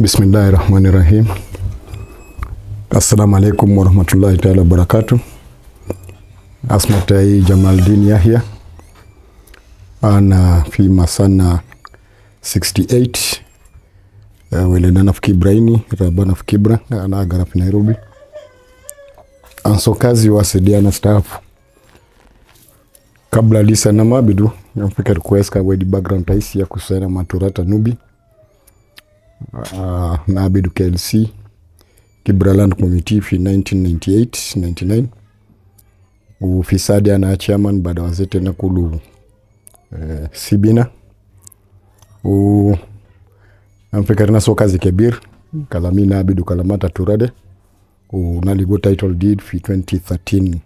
Bismillahirrahmanirrahim. Assalamu alaikum warahmatullahi ta'ala barakatuh. Asmatai Jamaldin Yahya. Ana fi masana 68. Welendana fi Kibraini, rabana fi Kibra, ana agara fi Nairobi. Ansokazi wa sediana staff. Kabla lisa na mabidu, nafikiri kueska wedi background taisi ya kusena maturata nubi. Na abidu KLC Kibra Land Committee fi 1998-99. Ufisadi ana chairman baada wazete na kulu Sibina. Nafikiri na sokazi kebir kalamina abidu kalamata turade. Naligo title deed fi 2013.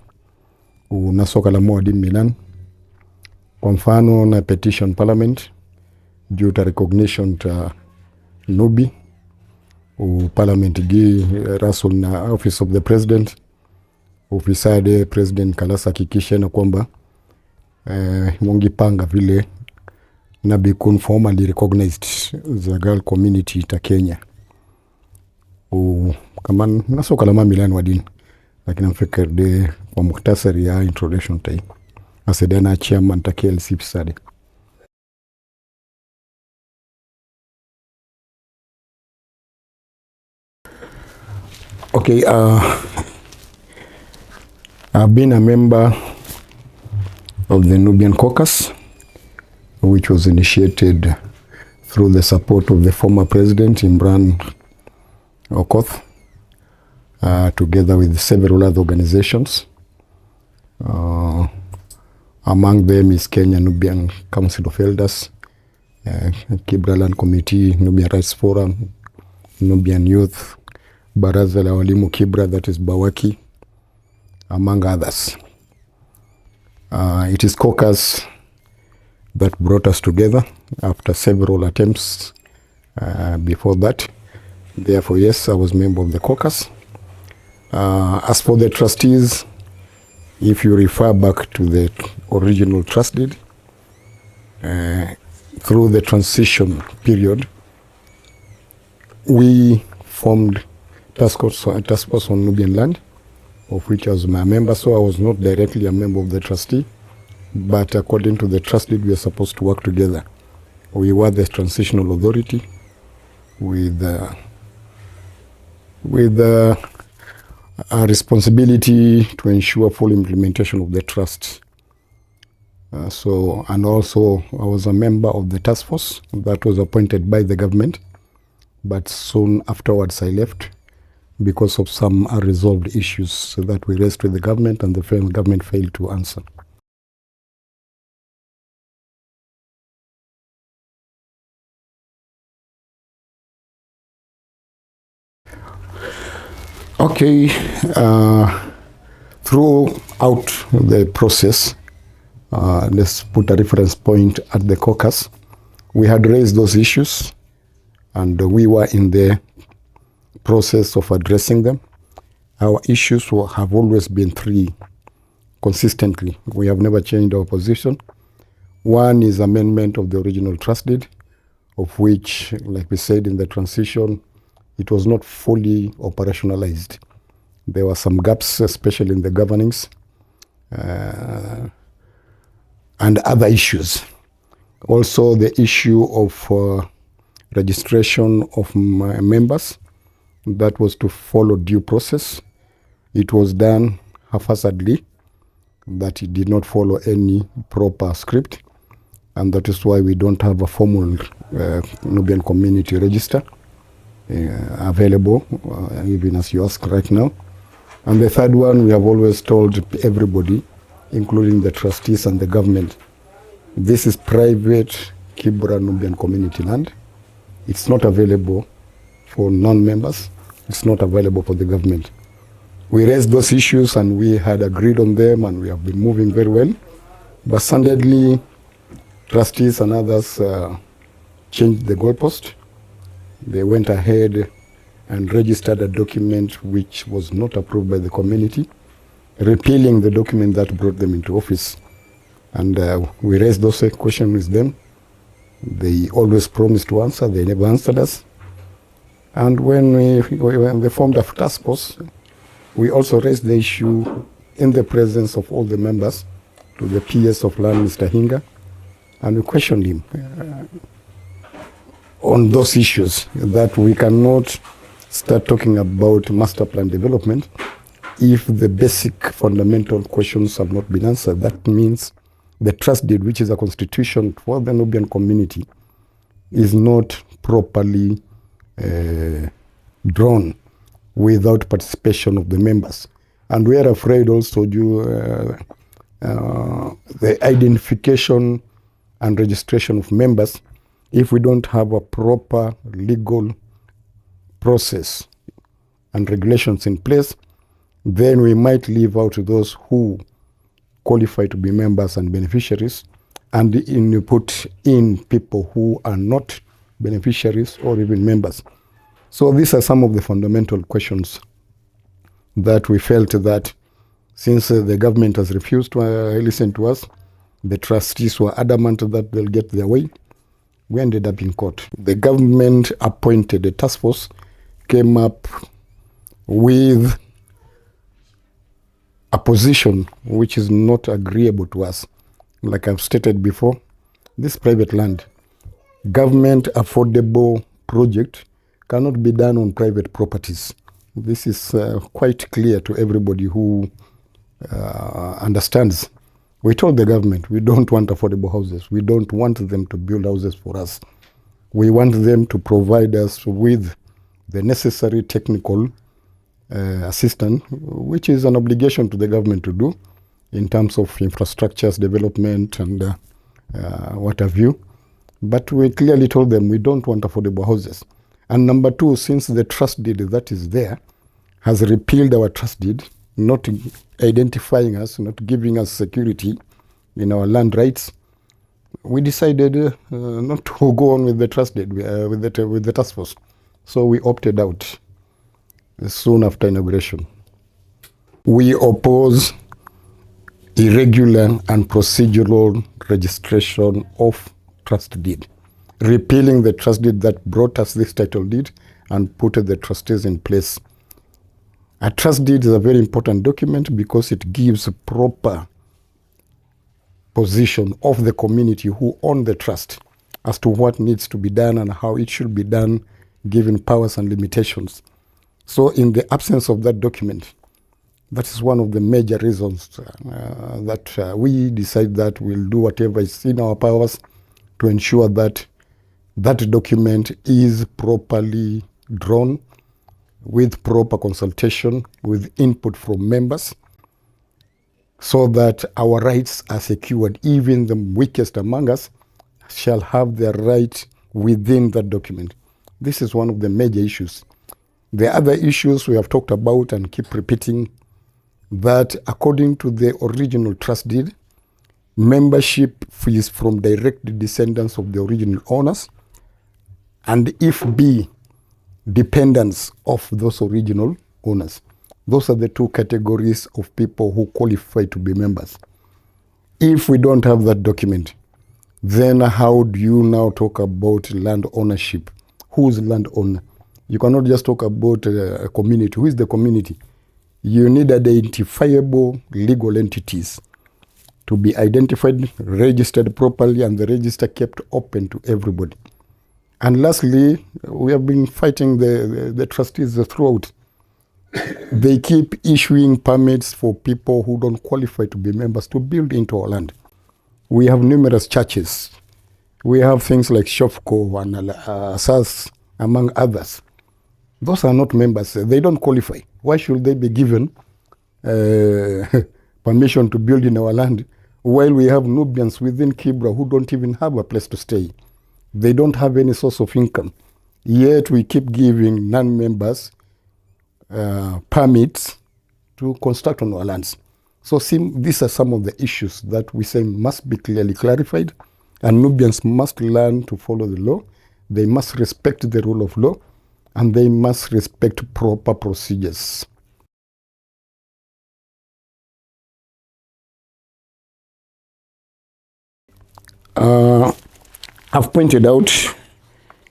Nasoka la mwadi Milan. Kwa mfano na petition parliament due to recognition ta Nubi. Parliament gi rasul na office of the president. Ufisade president kalasa kikishe na kwamba mungi panga vile na bikun formally recognized the girl community ta Kenya. Kama nasoka la Milan wadini. Lakini mfikir de kwa muktasari ya introduction tai. Asedana chairman ta KLC Fisade. Okay, I've been a member of the Nubian Caucus, which was initiated through the support of the former president Imran Okoth, together with several other organizations. Among them is Kenya Nubian Council of Elders, Kibra Land Committee, Nubian Rights Forum, Nubian Youth, Baraza la Walimu Kibra, that is Bawaki, among others. It is Caucus that brought us together after several attempts before that. Therefore, yes, I was member of the Caucus. As for the trustees, if you refer back to the original trust deed, through the transition period, we formed task force on Nubian land, of which I was my member, so I was not directly a member of the trustee, but according to the trust deed, we are supposed to work together. We were the transitional authority with a responsibility to ensure full implementation of the trust. And also I was a member of the task force that was appointed by the government, but soon afterwards I left because of some unresolved issues that we raised with the government and the government failed to answer. Okay, throughout the process, let's put a reference point at the caucus. We had raised those issues and we were in the process of addressing them. Our issues have always been three consistently. We have never changed our position. One is amendment of the original trust deed, of which, like we said in the transition, it was not fully operationalized. There were some gaps, especially in the governance and other issues. Also, the issue of registration of members, that was to follow due process. It was done haphazardly, that it did not follow any proper script, and that is why we don't have a formal Nubian community register available, even as you ask right now. And the third one, we have always told everybody, including the trustees and the government, this is private Kibra Nubian community land. It's not available for non-members. It's not available for the government. We raised those issues and we had agreed on them and we have been moving very well. But suddenly, trustees and others changed the goalpost. They went ahead and registered a document which was not approved by the community, repealing the document that brought them into office. And we raised those questions with them. They always promised to answer. They never answered us. And when they formed a task force, we also raised the issue in the presence of all the members to the PS of land, Mr. Hinga, and we questioned him on those issues, that we cannot start talking about master plan development if the basic fundamental questions have not been answered. That means the trust deed, which is a constitution for the Nubian community, is not properly drawn without participation of the members. And we are afraid also the identification and registration of members, if we don't have a proper legal process and regulations in place, then we might leave out those who qualify to be members and beneficiaries, and put in people who are not beneficiaries or even members. So these are some of the fundamental questions that we felt that since the government has refused to listen to us, the trustees were adamant that they'll get their way. We ended up in court. The government appointed a task force, came up with a position which is not agreeable to us. Like I've stated before, this private land, government affordable project cannot be done on private properties. This is quite clear to everybody who understands. We told the government we don't want affordable houses. We don't want them to build houses for us. We want them to provide us with the necessary technical assistance, which is an obligation to the government to do in terms of infrastructures development and what have you. But we clearly told them we don't want affordable houses. And number two, since the trust deed that is there has repealed our trust deed, not identifying us, not giving us security in our land rights, we decided not to go on with the trust deed, with the task force. So we opted out soon after inauguration. We oppose irregular and procedural registration of trust deed, repealing the trust deed that brought us this title deed and put the trustees in place. A trust deed is a very important document because it gives a proper position of the community who own the trust as to what needs to be done and how it should be done, given powers and limitations. So in the absence of that document, that is one of the major reasons that we decide that we'll do whatever is in our powers to ensure that that document is properly drawn with proper consultation, with input from members, so that our rights are secured. Even the weakest among us shall have their right within that document. This is one of the major issues. The other issues we have talked about and keep repeating, that according to the original trust deed, membership is from direct descendants of the original owners, and if B, dependents of those original owners. Those are the two categories of people who qualify to be members. If we don't have that document, then how do you now talk about land ownership? Who's land owner? You cannot just talk about a community. Who is the community? You need identifiable legal entities to be identified, registered properly, and the register kept open to everybody. And lastly, we have been fighting the trustees throughout. They keep issuing permits for people who don't qualify to be members to build into our land. We have numerous churches. We have things like Shofco and Asas, among others. Those are not members. They don't qualify. Why should they be given permission to build in our land while we have Nubians within Kibra who don't even have a place to stay? They don't have any source of income. Yet we keep giving non-members permits to construct on our lands. So these are some of the issues that we say must be clearly clarified, and Nubians must learn to follow the law. They must respect the rule of law, and they must respect proper procedures. I've pointed out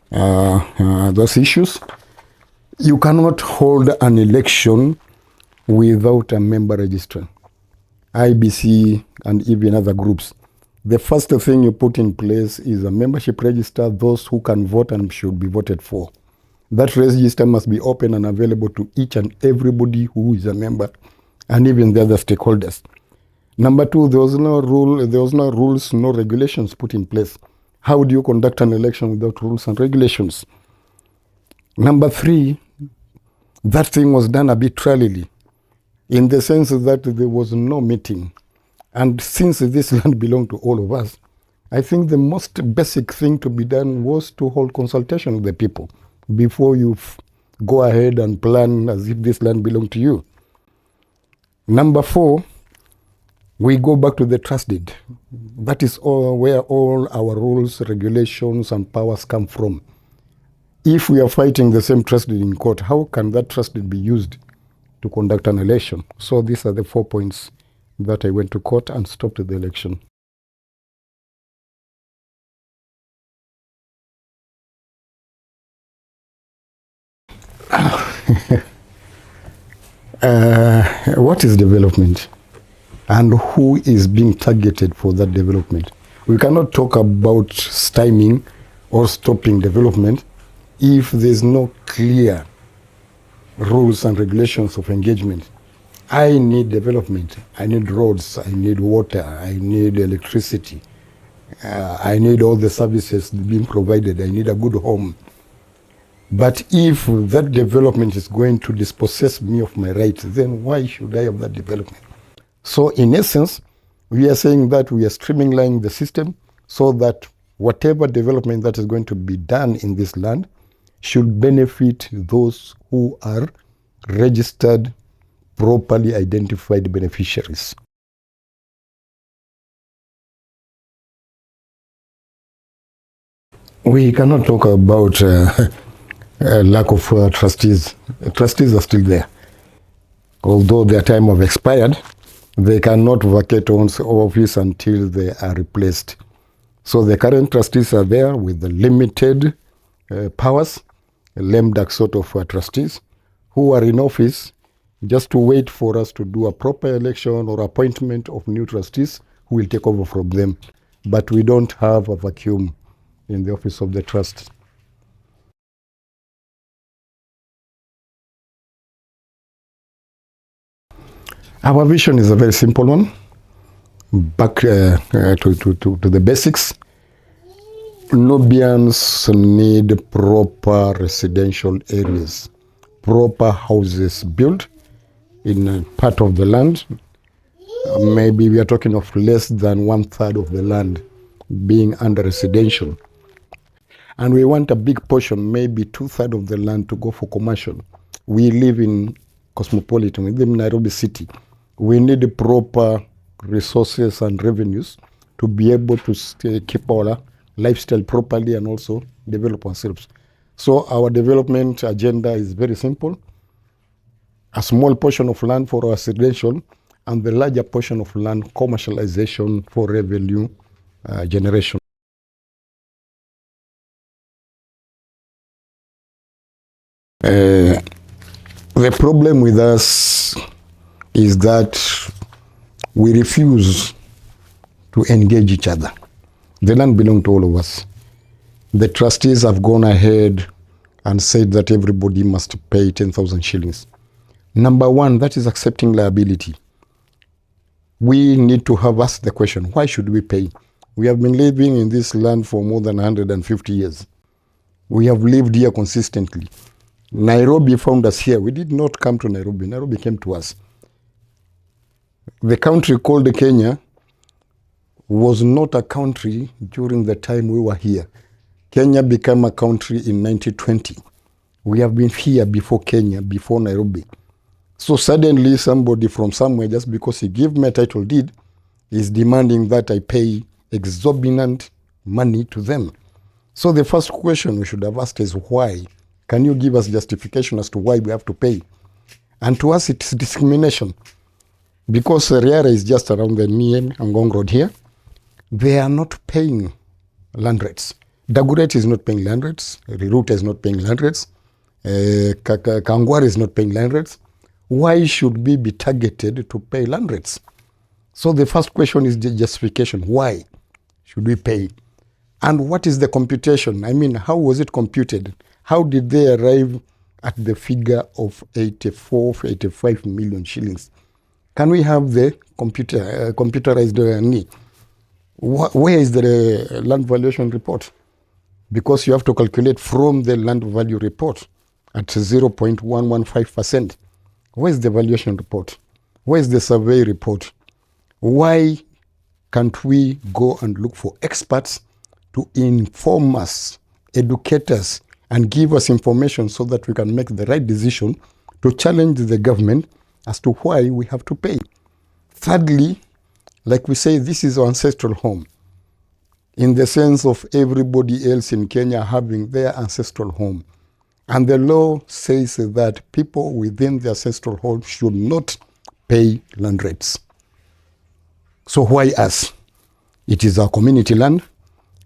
those issues. You cannot hold an election without a member registrar. IBC and even other groups. The first thing you put in place is a membership register, those who can vote and should be voted for. That register must be open and available to each and everybody who is a member and even the other stakeholders. Number two, there was no rules, no regulations put in place. How do you conduct an election without rules and regulations? Number three, that thing was done arbitrarily in the sense that there was no meeting. And since this land belonged to all of us, I think the most basic thing to be done was to hold consultation with the people before you go ahead and plan as if this land belonged to you. Number four, we go back to the trust deed. That is where all our rules, regulations, and powers come from. If we are fighting the same trust deed in court, how can that trust deed be used to conduct an election? So these are the 4 points that I went to court and stopped the election. What is development? And who is being targeted for that development? We cannot talk about stymieing or stopping development if there's no clear rules and regulations of engagement. I need development. I need roads. I need water. I need electricity. I need all the services being provided. I need a good home. But if that development is going to dispossess me of my rights, then why should I have that development? So in essence, we are saying that we are streamlining the system so that whatever development that is going to be done in this land should benefit those who are registered, properly identified beneficiaries. We cannot talk about lack of trustees. Trustees are still there. Although their time have expired, they cannot vacate office until they are replaced. So the current trustees are there with the limited powers, lame duck sort of trustees, who are in office just to wait for us to do a proper election or appointment of new trustees who will take over from them. But we don't have a vacuum in the office of the trust. Our vision is a very simple one. Back to the basics. Nubians need proper residential areas, proper houses built in a part of the land. Maybe we are talking of less than 1/3 of the land being under residential. And we want a big portion, maybe 2/3 of the land to go for commercial. We live in cosmopolitan, we live in Nairobi city. We need proper resources and revenues to be able to keep our lifestyle properly and also develop ourselves. So our development agenda is very simple. A small portion of land for residential and the larger portion of land commercialization for revenue generation. The problem with us is that we refuse to engage each other. The land belongs to all of us. The trustees have gone ahead and said that everybody must pay 10,000 shillings. Number one, that is accepting liability. We need to have asked the question, why should we pay? We have been living in this land for more than 150 years. We have lived here consistently. Nairobi found us here. We did not come to Nairobi. Nairobi came to us. The country called Kenya was not a country during the time we were here. Kenya became a country in 1920. We have been here before Kenya, before Nairobi. So suddenly somebody from somewhere, just because he gave me a title deed, is demanding that I pay exorbitant money to them. So the first question we should have asked is why? Can you give us justification as to why we have to pay? And to us, it's discrimination. Because Riara is just around the Nien and Ngong Road here, they are not paying land rates. Daguret is not paying land rates. Riruta is not paying land rates. Kangwari is not paying land rates. Why should we be targeted to pay land rates? So the first question is the justification. Why should we pay? And what is the computation? I mean, how was it computed? How did they arrive at the figure of 85 million shillings? Can we have the computerized need? Where is the land valuation report? Because you have to calculate from the land value report at 0.115%. Where's the valuation report? Where's the survey report? Why can't we go and look for experts to inform us, educate us, and give us information so that we can make the right decision to challenge the government as to why we have to pay? Thirdly, like we say, this is our ancestral home, in the sense of everybody else in Kenya having their ancestral home. And the law says that people within the ancestral home should not pay land rates. So why us? It is our community land.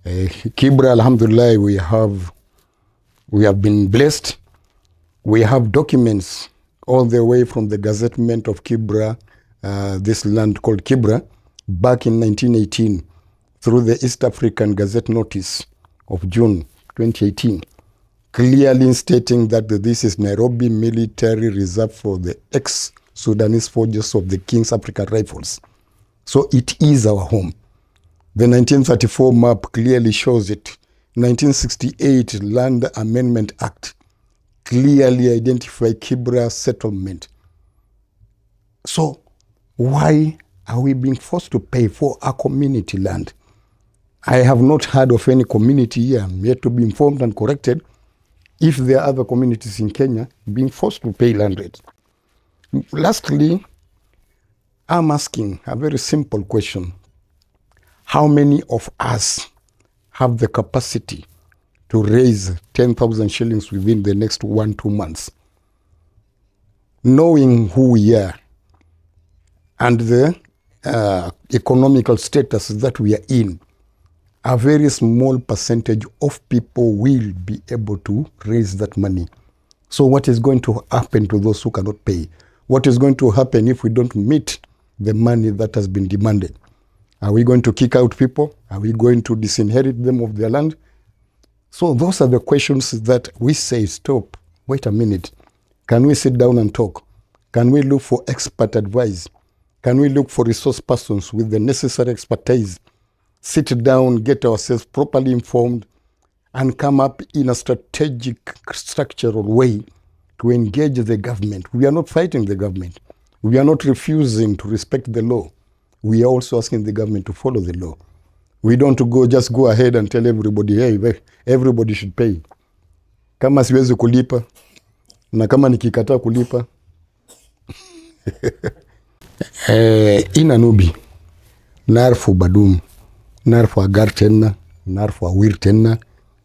Kibra, alhamdulillah, we have been blessed. We have documents all the way from the gazettement of Kibra, this land called Kibra, back in 1918, through the East African Gazette Notice of June 2018, clearly stating that this is Nairobi Military Reserve for the ex-Sudanese forces of the King's African Rifles. So it is our home. The 1934 map clearly shows it. 1968 Land Amendment Act clearly identifies Kibra settlement. So why are we being forced to pay for our community land? I have not heard of any community here. I'm yet to be informed and corrected if there are other communities in Kenya being forced to pay land rates. Lastly, I'm asking a very simple question. How many of us have the capacity to raise 10,000 shillings within the next 1-2 months? Knowing who we are and the economical status that we are in, a very small percentage of people will be able to raise that money. So what is going to happen to those who cannot pay? What is going to happen if we don't meet the money that has been demanded? Are we going to kick out people? Are we going to disinherit them of their land? So those are the questions that we say, stop, wait a minute. Can we sit down and talk? Can we look for expert advice? Can we look for resource persons with the necessary expertise? Sit down, get ourselves properly informed, and come up in a strategic, structural way to engage the government. We are not fighting the government. We are not refusing to respect the law. We are also asking the government to follow the law. We don't just go ahead and tell everybody, hey, everybody should pay. Kama siwezi kulipa, na kama nikikataa kulipa. Ina nubi, narfu badum, narfu agar tena, narfu awir tena,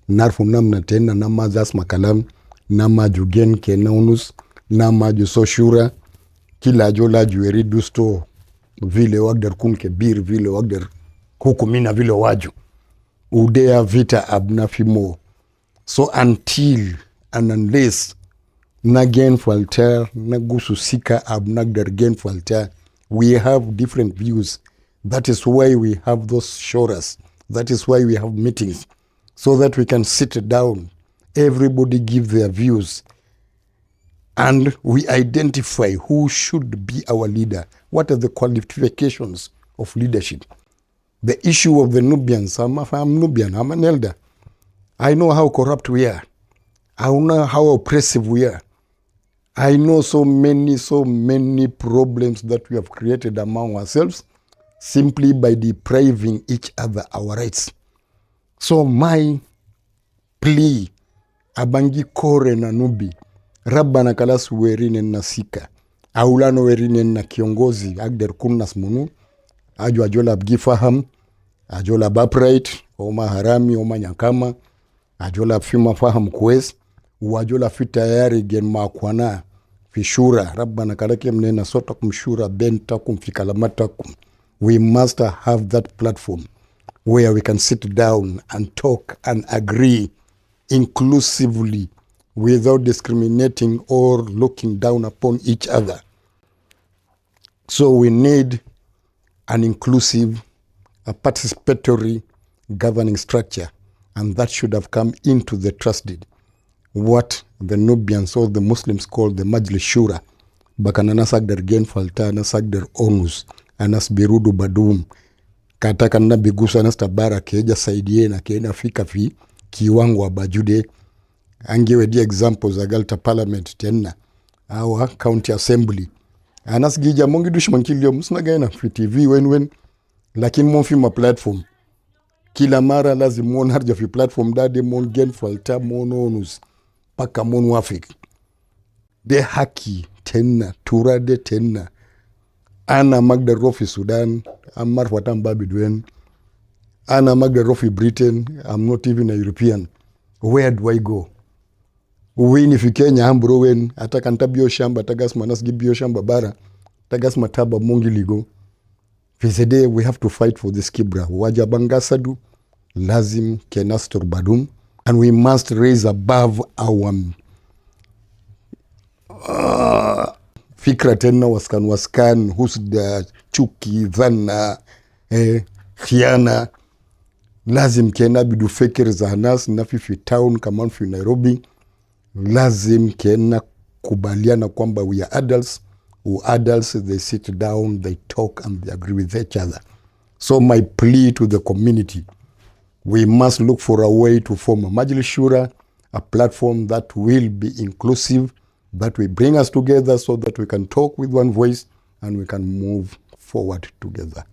narfu namna tena, nama zas makalam, nama jugen kenaunus, nama jusoshura, kila jola jueri dusto, vile wagder kunke bir, vile wagder kukumina vile waju. Udea vita abnafimo. So until and unless nagen falter, nagusu sika abnagder gen falter, we have different views. That is why we have those shouras. That is why we have meetings. So that we can sit down. Everybody give their views. And we identify who should be our leader. What are the qualifications of leadership? The issue of the Nubians, I'm Nubian, I'm an elder. I know how corrupt we are. I know how oppressive we are. I know so many problems that we have created among ourselves simply by depriving each other our rights. So my plea, abangi kore na nubi, Rabbana kalas werine na sika, aulano werine na kiongozi, agder kunnas munu, ajola abgifaham, ajola bapright, oma harami, oma nyakama, ajola fima faham kwez, wajola fitayari gen makwana, fishura, Rabbana kalake mnena sota kumshura, benta kumfikalamata kum. We must have that platform where we can sit down and talk and agree inclusively without discriminating or looking down upon each other. So we need an inclusive, a participatory governing structure, and that should have come into the trust deed. What the Nubians or the Muslims call the Majlis Shura. Bakana nasagder gen falta, nasagder onus, anas birudu badum. Kataka na bigusa nas tabara keja saidie na kena fika fi kiwango abajude. Angiwe di examples agalta parliament tena. Our county assembly. Anas gija mongi dushman kilio musna gaina fi TV wen. Lakin mon fi ma platform. Kila mara lazim mon harja fi platform dade mon gen falta mon onus. Paka mon wafik. De haki tena, turade tena. Ana magda rofi Sudan, Ammar watan babidwen. Ana magda rofi Britain, I'm not even a European. Where do I go? Uwini fi Kenya hambro wen, atakanta biyo shamba, tagas manas biyo shamba bara, tagas mataba mongi ligo. Fisede, we have to fight for this Kibra. Wajabanga sadu, lazim kenastor badum, and we must raise above our fikra tena waskan husda chuki dhana khiana. Lazim kena bidu fikir za nas nafi fi town kama fi Nairobi. Lazim kena kubaliana kwamba we are adults. Who adults, they sit down, they talk, and they agree with each other. So my plea to the community, we must look for a way to form a Majlis Shura, a platform that will be inclusive, that will bring us together so that we can talk with one voice and we can move forward together.